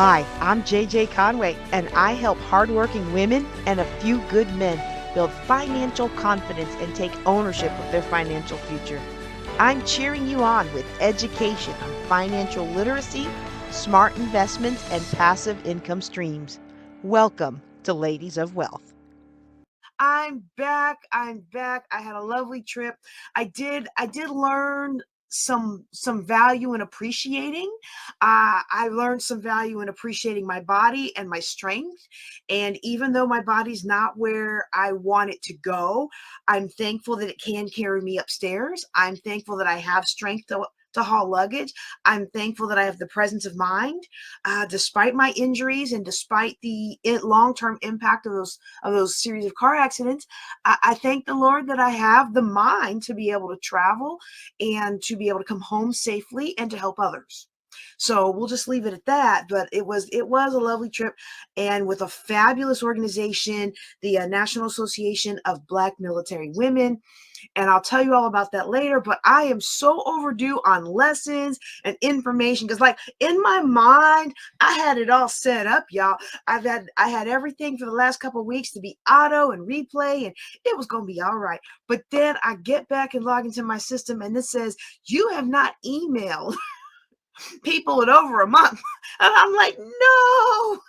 Hi, I'm JJ Conway, and I help hardworking women and a few good men build financial confidence and take ownership of their financial future. I'm cheering you on with education on financial literacy, smart investments, and passive income streams. Welcome to Ladies of Wealth. I'm back. I'm back. I had a lovely trip. I did learn some value in appreciating. I learned some value in appreciating my body and my strength. And even though my body's not where I want it to go, I'm thankful that it can carry me upstairs. I'm thankful that I have strength to haul luggage. I'm thankful that I have the presence of mind, despite my injuries and despite the long-term impact of those series of car accidents. I thank the Lord that I have the mind to be able to travel and to be able to come home safely and to help others. So we'll just leave it at that. But it was a lovely trip, and with a fabulous organization, the National Association of Black Military Women. And I'll tell you all about that later. But I am so overdue on lessons and information because, like, in my mind, I had it all set up, y'all. I had everything for the last couple of weeks to be auto and replay, and it was gonna be all right. But then I get back and log into my system, and it says you have not emailed people in over a month, and I'm like, no.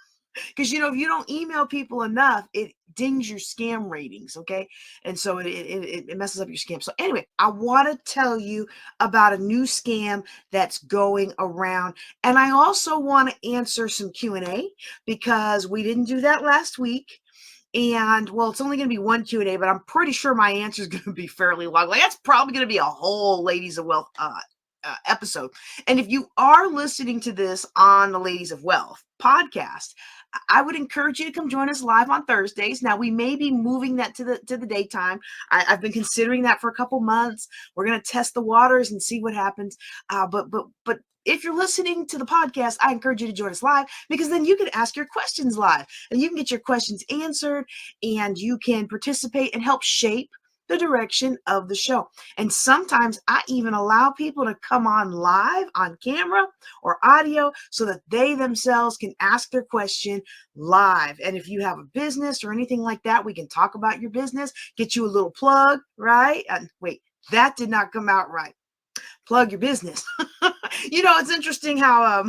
Because if you don't email people enough, it dings your scam ratings, okay? And so it messes up your scam. So anyway, I want to tell you about a new scam that's going around, and I also want to answer some Q&A because we didn't do that last week. And well, it's only going to be one Q&A, but I'm pretty sure my answer is going to be fairly long. Like, that's probably going to be a whole Ladies of Wealth episode. And if you are listening to this on the Ladies of Wealth podcast, I would encourage you to come join us live on Thursdays. Now, we may be moving that to the daytime. I've been considering that for a couple months. We're going to test the waters and see what happens. But if you're listening to the podcast, I encourage you to join us live, because then you can ask your questions live and you can get your questions answered, and you can participate and help shape the direction of the show. And sometimes I even allow people to come on live on camera or audio so that they themselves can ask their question live. And if you have a business or anything like that, we can talk about your business, get you a little plug, right? Wait, that did not come out right. Plug your business. It's interesting how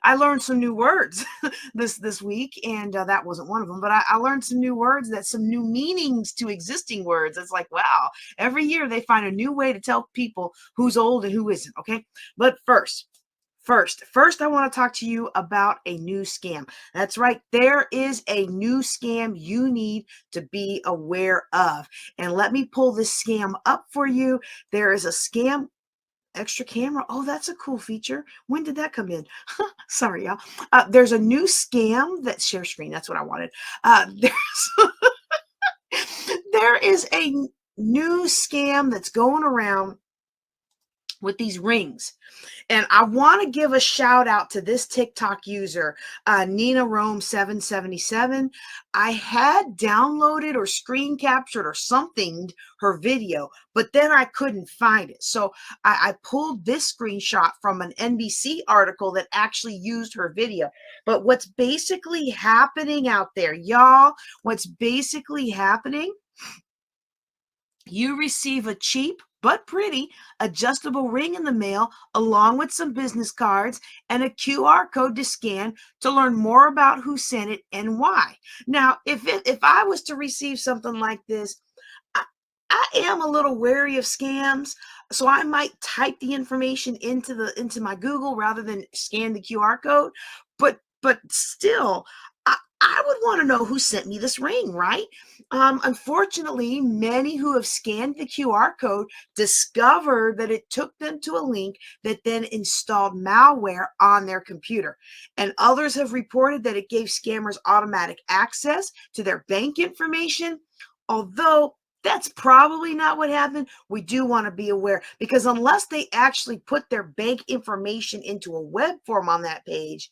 I learned some new words this week, and that wasn't one of them. But I learned some new words, some new meanings to existing words. It's like, wow, every year they find a new way to tell people who's old and who isn't. Okay, but first, I want to talk to you about a new scam. That's right, there is a new scam you need to be aware of. And let me pull this scam up for you. There is a scam. Extra camera. Oh, that's a cool feature. When did that come in? Sorry, y'all. There's a new scam that share screen. That's what I wanted. There is a new scam that's going around with these rings. And I want to give a shout out to this TikTok user, Nina Rome 777. I had downloaded or screen captured or something her video, but then I couldn't find it. So I pulled this screenshot from an NBC article that actually used her video. But what's basically happening out there, y'all, what's basically happening, you receive a cheap but pretty adjustable ring in the mail, along with some business cards and a QR code to scan to learn more about who sent it and why. Now, if I was to receive something like this, I, I am a little wary of scams, so I might type the information into my Google rather than scan the QR code. But still, I would want to know who sent me this ring, right? Unfortunately, many who have scanned the QR code discovered that it took them to a link that then installed malware on their computer. And others have reported that it gave scammers automatic access to their bank information, although That's probably not what happened. We do want to be aware because unless they actually put their bank information into a web form on that page,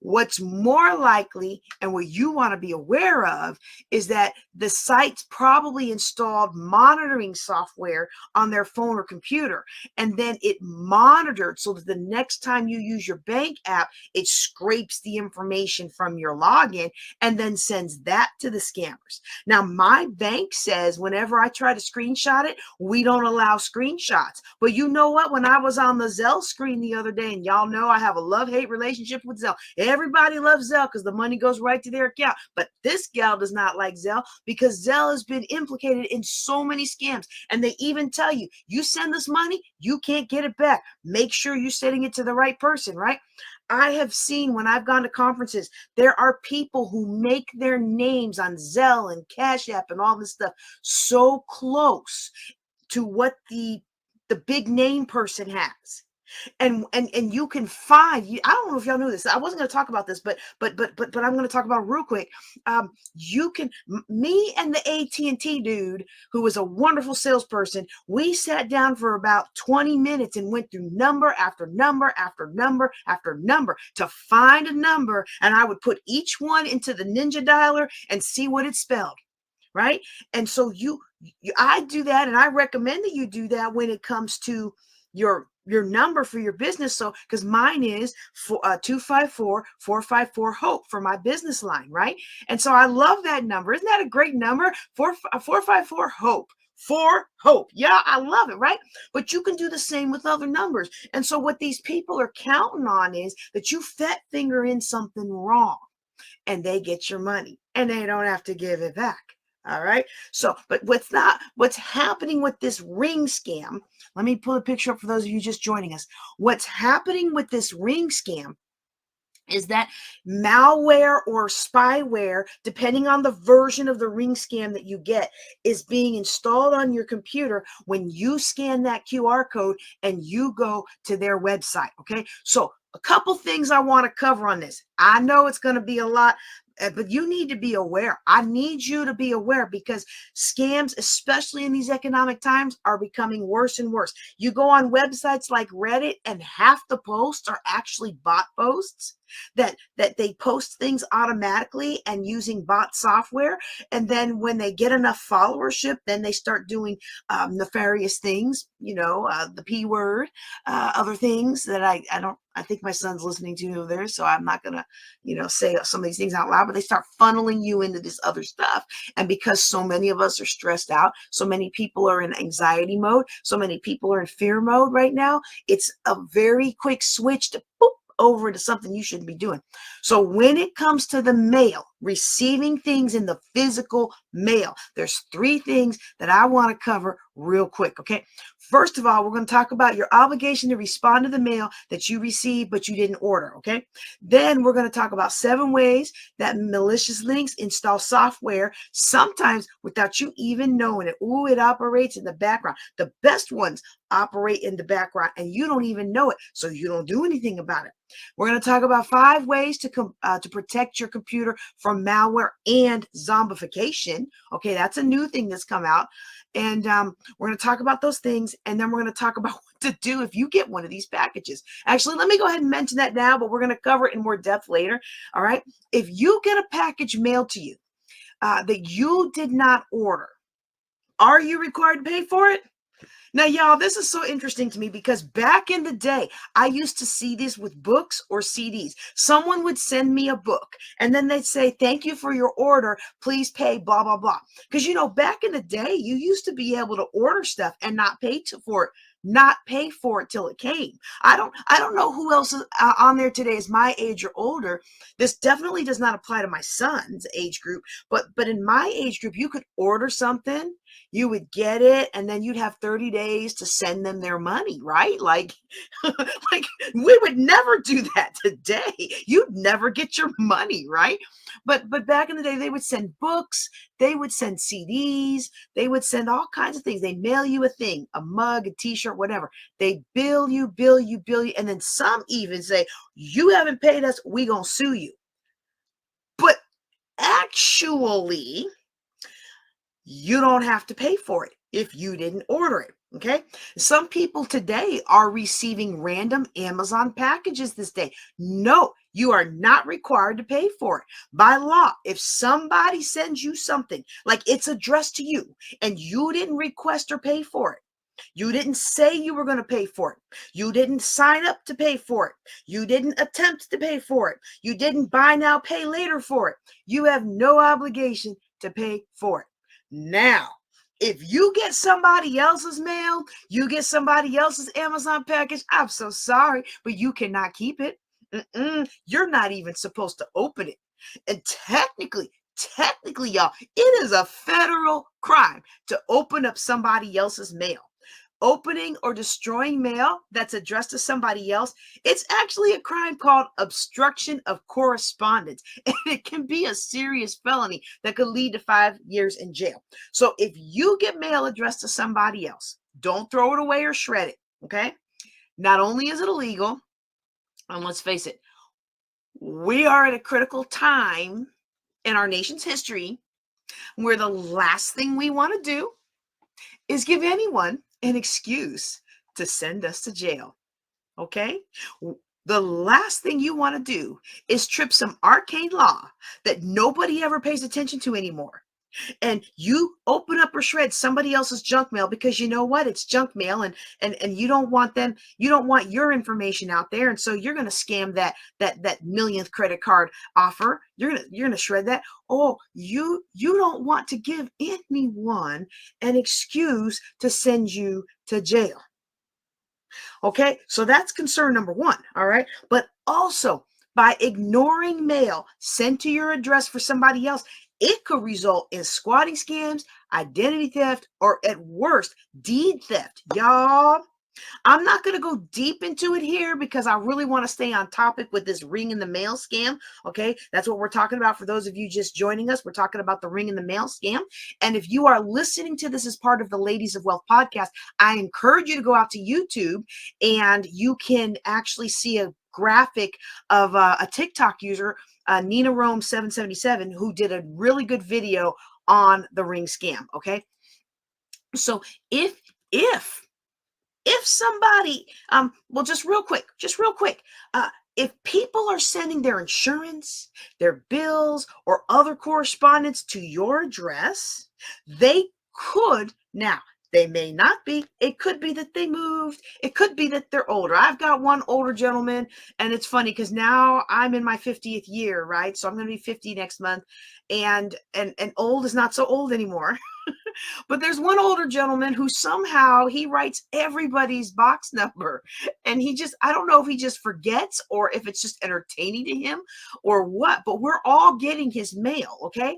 what's more likely and what you want to be aware of is that the sites probably installed monitoring software on their phone or computer, and then it monitored so that the next time you use your bank app, it scrapes the information from your login and then sends that to the scammers. Now, my bank says whenever I try to screenshot it, we don't allow screenshots. But you know what? When I was on the Zelle screen the other day, and y'all know I have a love-hate relationship with Zelle. Everybody loves Zelle because the money goes right to their account. But this gal does not like Zelle because Zelle has been implicated in so many scams. And they even tell you, you send this money, you can't get it back. Make sure you're sending it to the right person, right? I have seen when I've gone to conferences, there are people who make their names on Zelle and Cash App and all this stuff so close to what the big name person has. And you can find you. I don't know if y'all knew this. I wasn't going to talk about this, but I'm going to talk about it real quick. You can me and the AT&T dude, who was a wonderful salesperson. We sat down for about 20 minutes and went through number after number after number after number to find a number, and I would put each one into the Ninja dialer and see what it spelled. Right, and so I do that, and I recommend that you do that when it comes to your number for your business. So because mine is 254-454 hope for my business line, right? And so I love that number. Isn't that a great number? 454 hope for hope. Yeah, I love it, right? But you can do the same with other numbers. And so what these people are counting on is that you fat finger in something wrong and they get your money and they don't have to give it back. All right. So, but what's happening with this ring scam? Let me pull a picture up for those of you just joining us. What's happening with this ring scam is that malware or spyware, depending on the version of the ring scam that you get, is being installed on your computer when you scan that QR code and you go to their website. Okay. So a couple things I want to cover on this. I know it's going to be a lot, but you need to be aware. I need you to be aware because scams, especially in these economic times, are becoming worse and worse. You go on websites like Reddit and half the posts are actually bot posts that they post things automatically and using bot software. And then when they get enough followership, then they start doing nefarious things, the P word, other things that I think my son's listening to there, so I'm not gonna, say some of these things out loud, but they start funneling you into this other stuff. And because so many of us are stressed out, so many people are in anxiety mode, so many people are in fear mode right now, it's a very quick switch to boop over into something you shouldn't be doing. So when it comes to the mail, receiving things in the physical mail, there's three things that I want to cover real quick. Okay. First of all, we're going to talk about your obligation to respond to the mail that you received, but you didn't order. Okay. Then we're going to talk about 7 ways that malicious links install software, sometimes without you even knowing it. Ooh, it operates in the background. The best ones operate in the background and you don't even know it, so you don't do anything about it. We're going to talk about 5 ways to protect your computer from malware and zombification. Okay, that's a new thing that's come out. And we're going to talk about those things, and then we're going to talk about what to do if you get one of these packages. Actually, let me go ahead and mention that now, but we're going to cover it in more depth later. All right, if you get a package mailed to you that you did not order, are you required to pay for it? Now, y'all, this is so interesting to me because back in the day, I used to see this with books or CDs. Someone would send me a book and then they'd say, "Thank you for your order. Please pay blah, blah, blah." Because, back in the day, you used to be able to order stuff and not pay for it till it came. I don't know who else is on there today is my age or older. This definitely does not apply to my son's age group, but in my age group, you could order something, you would get it, and then you'd have 30 days to send them their money, right? Like, like we would never do that today. You'd never get your money, right? But back in the day, they would send books, they would send CDs, they would send all kinds of things. They mail you a thing, a mug, a t-shirt, whatever. They bill you, and then some even say, "You haven't paid us, we gonna sue you." But actually, you don't have to pay for it if you didn't order it. Okay. Some people today are receiving random Amazon packages this day. No, you are not required to pay for it. By law, if somebody sends you something like it's addressed to you and you didn't request or pay for it, you didn't say you were going to pay for it. You didn't sign up to pay for it. You didn't attempt to pay for it. You didn't buy now, pay later for it. You have no obligation to pay for it. Now, if you get somebody else's mail, you get somebody else's Amazon package, I'm so sorry, but you cannot keep it. You're not even supposed to open it. And technically, y'all, it is a federal crime to open up somebody else's mail. Opening or destroying mail that's addressed to somebody else, it's actually a crime called obstruction of correspondence. And it can be a serious felony that could lead to 5 years in jail. So if you get mail addressed to somebody else, don't throw it away or shred it. Okay. Not only is it illegal, and let's face it, we are at a critical time in our nation's history where the last thing we want to do is give anyone an excuse to send us to jail. Okay? The last thing you want to do is trip some arcane law that nobody ever pays attention to anymore. And you open up or shred somebody else's junk mail because you know what? It's junk mail, and you don't want them, you don't want your information out there. And so you're gonna scam that millionth credit card offer. You're gonna shred that. Oh, you don't want to give anyone an excuse to send you to jail. Okay, so that's concern number one. All right, but also by ignoring mail sent to your address for somebody else, it could result in squatting scams, identity theft, or at worst, deed theft. Y'all, I'm not going to go deep into it here because I really want to stay on topic with this ring in the mail scam. Okay, that's what we're talking about. For those of you just joining us, we're talking about the ring in the mail scam. And if you are listening to this as part of the Ladies of Wealth podcast, I encourage you to go out to YouTube and you can actually see a graphic of a TikTok user, Nina Rome 777, who did a really good video on the ring scam. Okay, so if somebody well, just real quick, if people are sending their insurance, their bills, or other correspondence to your address, they could, now they may not be, it could be that they moved, it could be that they're older. I've got one older gentleman, and it's funny because now I'm in my 50th year, right? So I'm going to be 50 next month, and old is not so old anymore. But there's one older gentleman who somehow he writes everybody's box number, and he just, I don't know if he just forgets or if it's just entertaining to him or what, but we're all getting his mail. Okay,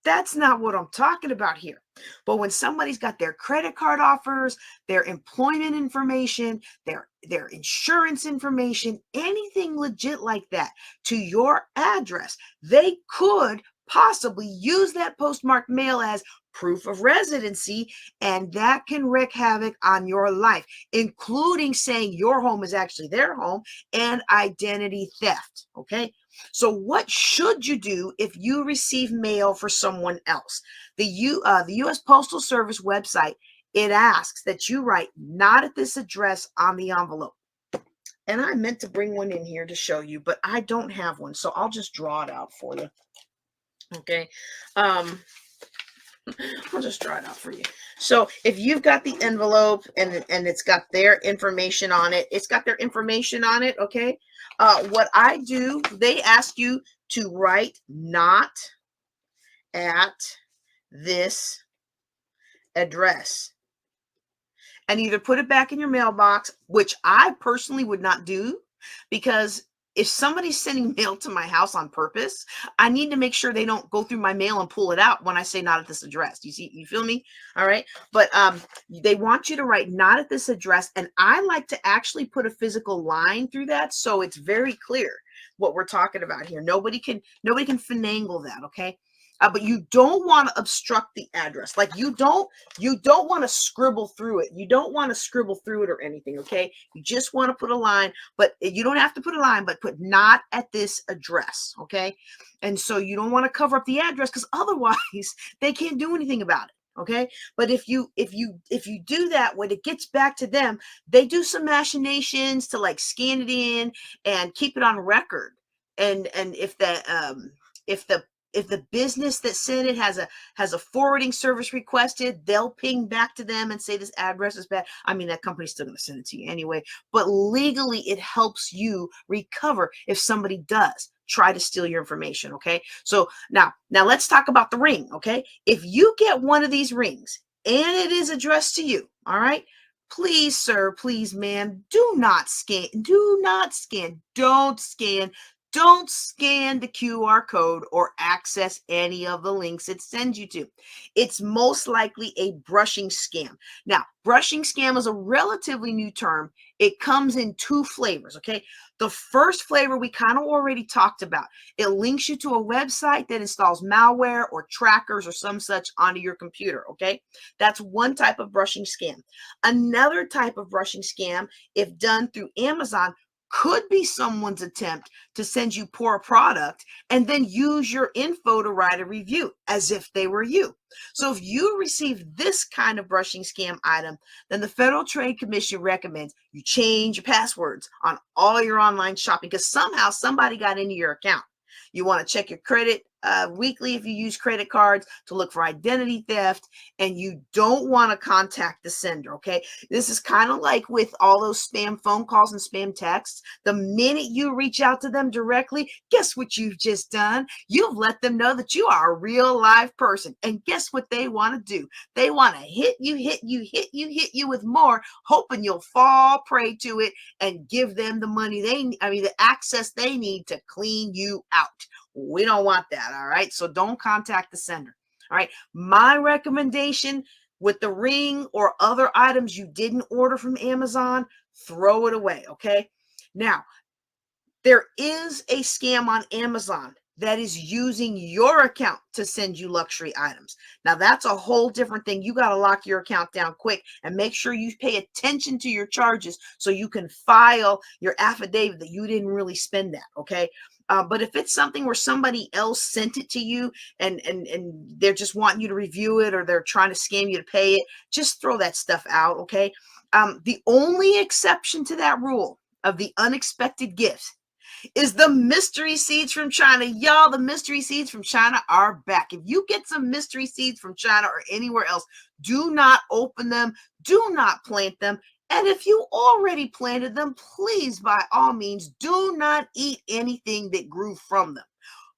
that's not what I'm talking about here. But when somebody's got their credit card offers, their employment information, their insurance information, anything legit like that to your address, they could possibly use that postmarked mail as proof of residency, and that can wreak havoc on your life, including saying your home is actually their home and identity theft. Okay, so what should you do if you receive mail for someone else? The U.S. Postal Service website, it asks that you write "not at this address" on the envelope. And I meant to bring one in here to show you, but I don't have one, so I'll just draw it out for you. Okay. I'll just draw it out for you. So if you've got the envelope and it's got their information on it, okay? What I do, they ask you to write "not at this address" and either put it back in your mailbox, which I personally would not do, because if somebody's sending mail to my house on purpose, I need to make sure they don't go through my mail and pull it out when I say "not at this address." You feel me? All right. But they want you to write "not at this address." And I like to actually put a physical line through that so it's very clear what we're talking about here. Nobody can finagle that. Okay. But you don't want to obstruct the address. Like you don't want to scribble through it. You don't want to scribble through it or anything. Okay. You just want to put a line, but you don't have to put a line, but put not at this address. Okay. And so you don't want to cover up the address because otherwise they can't do anything about it. Okay. But if you do that, when it gets back to them, they do some machinations to like scan it in and keep it on record. And if the if the business that sent it has a forwarding service requested, they'll ping back to them and say this address is bad. I mean, that company's still going to send it to you anyway, but legally it helps you recover if somebody does try to steal your information. Okay. So now let's talk about the ring. Okay. If you get one of these rings and it is addressed to you, all right, please, sir, please, ma'am, don't scan the QR code or access any of the links it sends you to. It's most likely a brushing scam. Now, brushing scam is a relatively new term. It comes in two flavors, okay? The first flavor we kind of already talked about. It links you to a website that installs malware or trackers or some such onto your computer, okay? That's one type of brushing scam. Another type of brushing scam, if done through Amazon, could be someone's attempt to send you poor product and then use your info to write a review as if they were you. So if you receive this kind of brushing scam item, then the Federal Trade Commission recommends you change your passwords on all your online shopping because somehow somebody got into your account. You want to check your credit weekly if you use credit cards to look for identity theft, and you don't want to contact the sender. Okay. This is kind of like with all those spam phone calls and spam texts. The minute you reach out to them directly, guess what you've just done? You've let them know that you are a real live person. And guess what they want to do? They want to hit you with more, hoping you'll fall prey to it and give them the money the access they need to clean you out. We don't want that. All right. So don't contact the sender. All right. My recommendation with the ring or other items you didn't order from Amazon, throw it away. Okay. Now, there is a scam on Amazon that is using your account to send you luxury items. Now, that's a whole different thing. You got to lock your account down quick and make sure you pay attention to your charges so you can file your affidavit that you didn't really spend that. Okay. But if it's something where somebody else sent it to you and they're just wanting you to review it or they're trying to scam you to pay it, just throw that stuff out. Okay. The only exception to that rule of the unexpected gifts is the mystery seeds from China. Y'all, the mystery seeds from China are back. If you get some mystery seeds from China or anywhere else, do not open them. Do not plant them. And if you already planted them, please, by all means, do not eat anything that grew from them.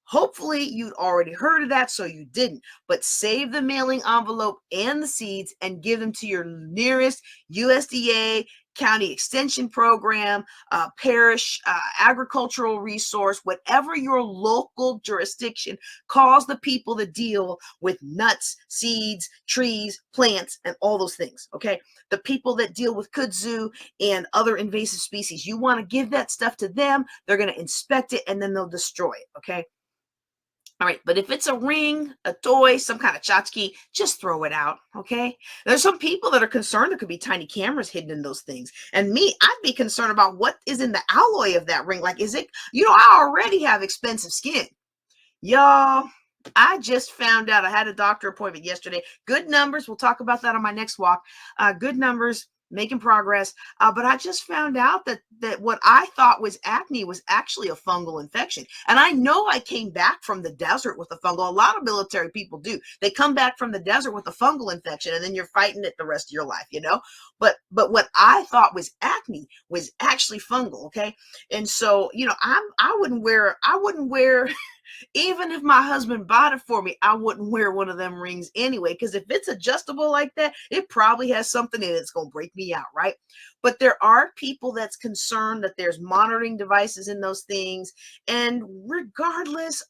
Hopefully, you'd already heard of that, so you didn't. But save the mailing envelope and the seeds and give them to your nearest USDA, county extension program, parish, agricultural resource, whatever your local jurisdiction calls the people that deal with nuts, seeds, trees, plants, and all those things. Okay. The people that deal with kudzu and other invasive species, you want to give that stuff to them. They're going to inspect it and then they'll destroy it. Okay. All right, but if it's a ring, a toy, some kind of tchotchke, just throw it out, okay? There's some people that are concerned there could be tiny cameras hidden in those things. And me, I'd be concerned about what is in the alloy of that ring. Like, is it, I already have expensive skin. Y'all, I just found out I had a doctor appointment yesterday. Good numbers. We'll talk about that on my next walk. Good numbers, making progress. But I just found out that what I thought was acne was actually a fungal infection. And I know I came back from the desert with a fungal. A lot of military people do. They come back from the desert with a fungal infection and then you're fighting it the rest of your life, But what I thought was acne was actually fungal, okay? And so, I wouldn't wear even if my husband bought it for me, I wouldn't wear one of them rings anyway, because if it's adjustable like that, it probably has something in it that's going to break me out, right? But there are people that's concerned that there's monitoring devices in those things. And regardless,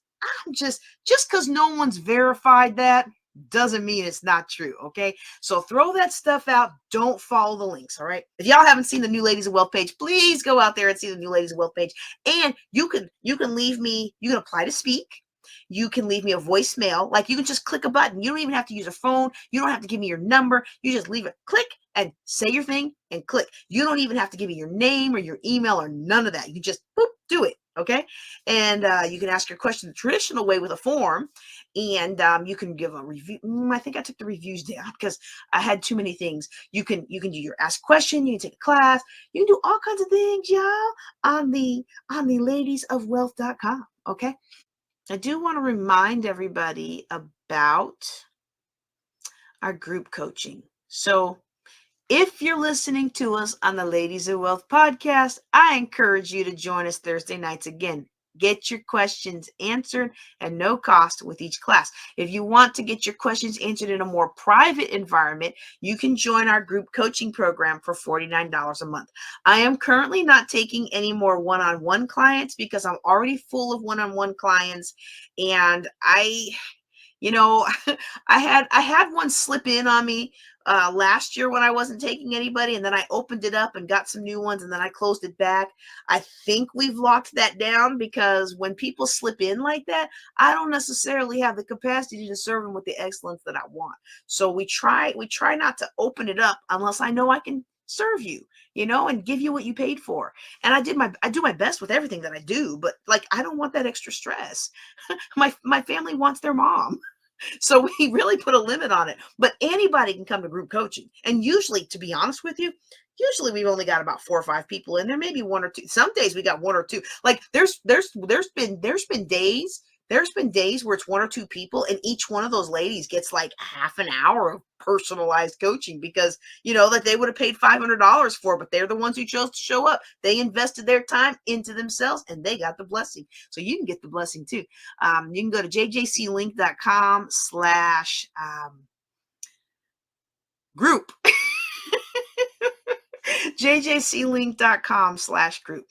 I'm just because no one's verified that doesn't mean it's not true. Okay. So throw that stuff out. Don't follow the links. All right. If y'all haven't seen the New Ladies of Wealth page, please go out there and see the New Ladies of Wealth page. And you can leave me, you can apply to speak. You can leave me a voicemail. Like, you can just click a button. You don't even have to use a phone. You don't have to give me your number. You just leave it, click, and say your thing and click. You don't even have to give me your name or your email or none of that. You just boop, do it. Okay. And you can ask your question the traditional way with a form, and you can give a review. I think I took the reviews down because I had too many things. You can do your ask question. You can take a class. You can do all kinds of things, y'all, on the ladiesofwealth.com. Okay. I do want to remind everybody about our group coaching. So if you're listening to us on the Ladies of Wealth podcast, I encourage you to join us Thursday nights again. Get your questions answered at no cost with each class. If you want to get your questions answered in a more private environment, you can join our group coaching program for $49 a month. I am currently not taking any more one-on-one clients because I'm already full of one-on-one clients, and you know, I had one slip in on me last year when I wasn't taking anybody, and then I opened it up and got some new ones, and then I closed it back. I think we've locked that down because when people slip in like that, I don't necessarily have the capacity to serve them with the excellence that I want. So we try not to open it up unless I know I can serve you, and give you what you paid for. And I do my best with everything that I do, but like, I don't want that extra stress. My family wants their mom. So we really put a limit on it. But anybody can come to group coaching. And usually, to be honest with you, usually we've only got about 4 or 5 people in there, maybe one or two. Some days we got one or two. Like, there's been days where it's one or two people, and each one of those ladies gets like half an hour of personalized coaching because that they would have paid $500 for, but they're the ones who chose to show up. They invested their time into themselves, and they got the blessing. So you can get the blessing too. You can go to jjclink.com/group. jjclink.com/group.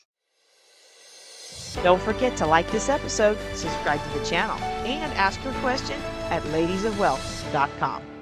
Don't forget to like this episode, subscribe to the channel, and ask your question at ladiesofwealth.com.